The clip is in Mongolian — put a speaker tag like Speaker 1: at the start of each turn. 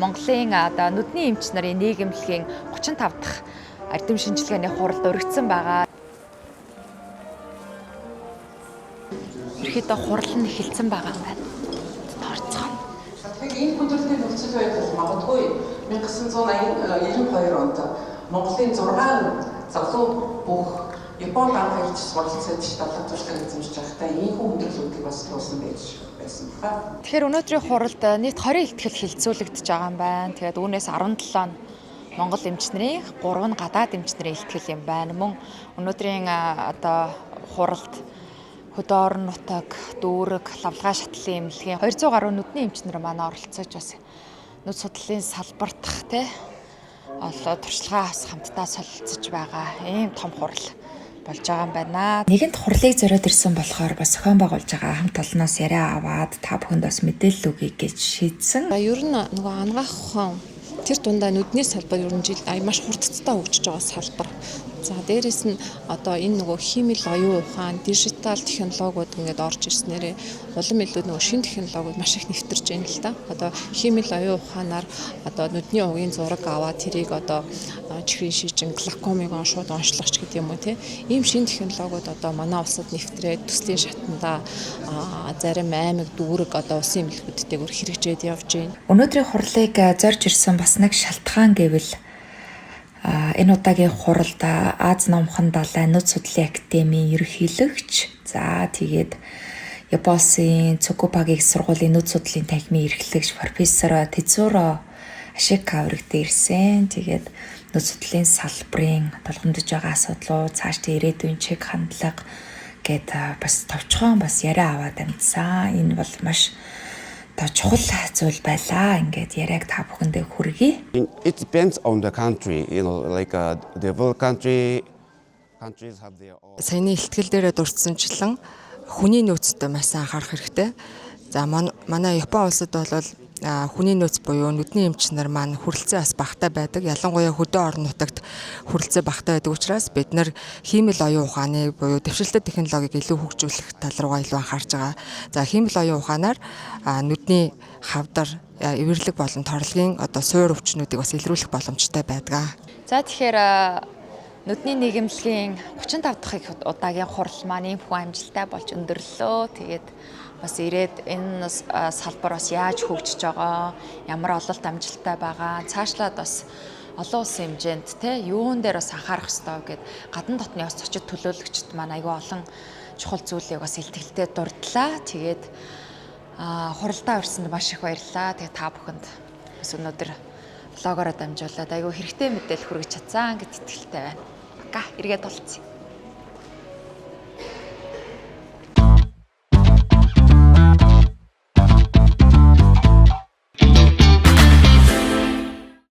Speaker 1: Монголын одоо нүдний эмч нарын нийгэмлэгийн 35 дахь ардим шинжилгээний хуралд өргөцсөн байгаа. Ерөнхийдөө хурал нь эхэлсэн байгаа юм байна. Тооцоо.
Speaker 2: Тэгэхээр энэ хүндрэлний нөхцөл байдал магадгүй 1992 онд Монголын 6 залуу бүх Японд анх ирж суралцсан талаар туршлагыг эзэмшиж байхдаа ийм хүндрэлүүдийг бас туулсан байж байсан ба.
Speaker 1: Тэгэхээр өнөөдрийн хуралд нийт 20 ихтгэл хилцүүлэгдэж байгаа юм байна. Тэгээд үүнээс 17 нь Монгол эмч нарын, 3 нь гадаад эмч нарын ихтгэл юм байна. Мөн өнөөдрийн одоо хуралд хөдөө орон нутаг, дүүрэг, лавлгаа шатлалын эмнэлгийн 200 гаруй нүдний эмч нар манай оролцож бас нүд судлалын салбартах олоо туршлагаа хамтдаа солилцож байгаа ийм том хурал болж байгаа юм байна. Нэгэнт хурлыг зориод ирсэн болохоор бас зохион байгуулж байгаа хамт олноос яриа аваад та бүхэнд бас мэдээлэл өгье гэж шийдсэн.
Speaker 3: Ер нь нөгөө ангаах ухаан тэр дундаа нүдний салбар ер нь жилд маш хурдцтай хөгжиж байгаа салбар. За дээрэс нь одоо энэ нөгөө химэл оюун ухаан, дижитал технологиуд ингээд орж ирснээрээ улам илүү нөгөө шинэ технологиуд маш их нэвтэрч байна л да. Одоо химэл оюун ухаанаар одоо нүдний угийн зураг аваад тэрийг одоо чихрийн шижин, глаукомыг шууд онцлогч гэдэг юм уу те. Ийм шинэ технологиуд одоо манай улсад нэвтрээд төслийн шатндаа зарим аймаг дүүрэг одоо улсын эмнэлгүүдтэйгээр хэрэгжээд явж байна.
Speaker 1: Өнөөдрийн хурлыг зорж ирсэн бас нэг шалтгаан гэвэл энэ удаагийн хуралд Аз номхон далай нүд судлалын академийн ерөнхийлөгч за тэгээд Японы Цукупагийн сургуулийн нүд судлалын танхимын эрхлэгч профессор Тецуро Ашика өргөдөө ирсэн. Тэгээд нүд судлалын салбарын толгомдож байгаа асуудлууд цаашдаа ирээдүйн чиг хандлага гэд бас товчхон бас яриа аваад амьдсан. Энэ бол маш чухал зүйл байлаа. Ингээд яриаг та бүхэндээ хүргэе.
Speaker 4: It depends on the country, like developed countries have their own.
Speaker 5: Саяны ихтгэл дээрээ дурдсанчлан хүний нөөцтэй маш анхаарах хэрэгтэй. За манай Япон улсад бол хүний нөөц буюу нүдний эмч нар маань хүрэлцээ бас багтай байдаг. Ялангуяа хөдөө орон нутагт хүрэлцээ багтай байдаг учраас бид нар химэл оюун ухааны буюу дэвшилтэт технологиг илүү хөгжүүлэх тал руугаа илүү анхаарч байгаа. За химэл оюун ухаанаар нүдний хавдар, эвэрлэг болон торлогийн одоо суур өвчнүүдийг бас илрүүлэх боломжтой байдаг.
Speaker 1: За тэгэхээр нүдний нийгэмлэгийн 35 дахь удаагийн хурал маань ийм хүн амжилттай болж өндөрлөө. Тэгээд бас ирээд энэ салбар бас яаж хөгжиж байгаа, ямар ололт амжилттай байгаа, цаашлаад бас олон улсын хэмжээнд юун дээр бас анхаарах хэрэгтэй гэд гадна дотны бас зочид төлөөлөгчд маань аюу олон чухал зүйлийг бас илтгэлтэй дурдлаа. Тэгээд хуралдаа ирсэнд маш их баярлалаа. Тэгээд та бүхэнд бас өнөөдөр блогороо дамжуулаад аюу хэрэгтэй мэдээлэл хүргэж чадсан гэд итгэлтэй байна. Эргээд болцсон.